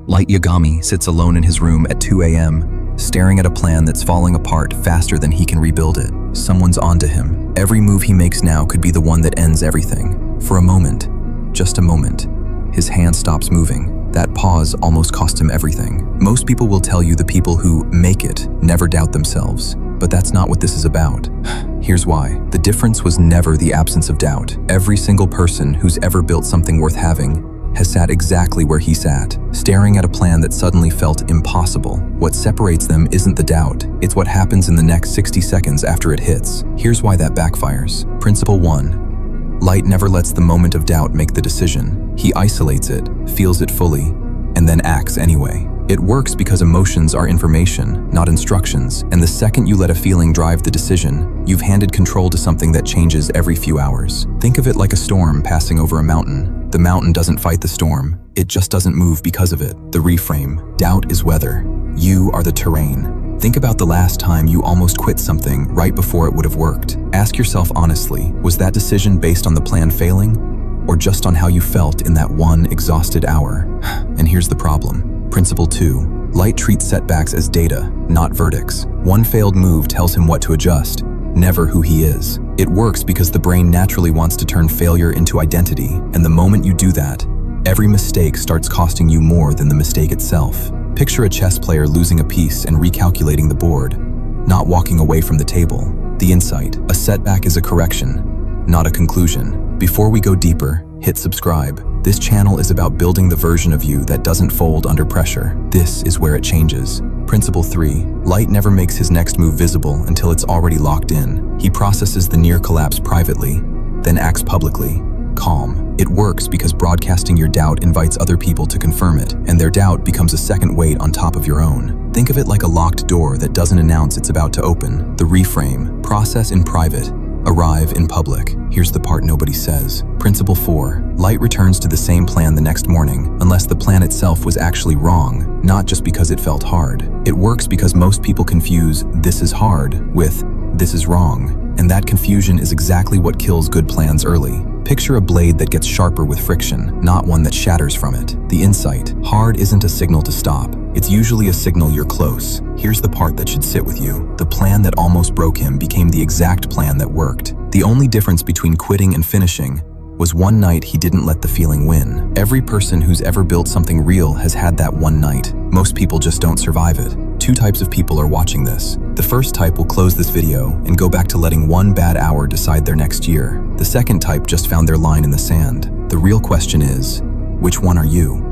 Light Yagami sits alone in his room at 2 a.m., staring at a plan that's falling apart faster than he can rebuild it. Someone's onto him. Every move he makes now could be the one that ends everything. For a moment, just a moment, his hand stops moving. That pause almost cost him everything. Most people will tell you the people who make it never doubt themselves, but that's not what this is about. Here's why. The difference was never the absence of doubt. Every single person who's ever built something worth having has sat exactly where he sat, staring at a plan that suddenly felt impossible. What separates them isn't the doubt, it's what happens in the next 60 seconds after it hits. Here's why that backfires. Principle 1. Light never lets the moment of doubt make the decision. He isolates it, feels it fully, and then acts anyway. It works because emotions are information, not instructions, and the second you let a feeling drive the decision, you've handed control to something that changes every few hours. Think of it like a storm passing over a mountain. The mountain doesn't fight the storm, it just doesn't move because of it. The reframe: doubt is weather. You are the terrain. Think about the last time you almost quit something right before it would have worked. Ask yourself honestly, was that decision based on the plan failing, or just on how you felt in that one exhausted hour? And here's the problem. Principle 2. Light treats setbacks as data, not verdicts. One failed move tells him what to adjust, never who he is. It works because the brain naturally wants to turn failure into identity, and the moment you do that, every mistake starts costing you more than the mistake itself. Picture a chess player losing a piece and recalculating the board, not walking away from the table. The insight: a setback is a correction, not a conclusion. Before we go deeper, hit subscribe. This channel is about building the version of you that doesn't fold under pressure. This is where it changes. Principle 3. Light never makes his next move visible until it's already locked in. He processes the near collapse privately, then acts publicly, calm. It works because broadcasting your doubt invites other people to confirm it, and their doubt becomes a second weight on top of your own. Think of it like a locked door that doesn't announce it's about to open. The reframe: process in private, arrive in public. Here's the part nobody says. Principle 4. Light returns to the same plan the next morning, unless the plan itself was actually wrong, not just because it felt hard. It works because most people confuse "this is hard" with "this is wrong," and that confusion is exactly what kills good plans early. Picture a blade that gets sharper with friction, not one that shatters from it. The insight: hard isn't a signal to stop. It's usually a signal you're close. Here's the part that should sit with you. The plan that almost broke him became the exact plan that worked. The only difference between quitting and finishing was one night he didn't let the feeling win. Every person who's ever built something real has had that one night. Most people just don't survive it. Two types of people are watching this. The first type will close this video and go back to letting one bad hour decide their next year. The second type just found their line in the sand. The real question is, which one are you?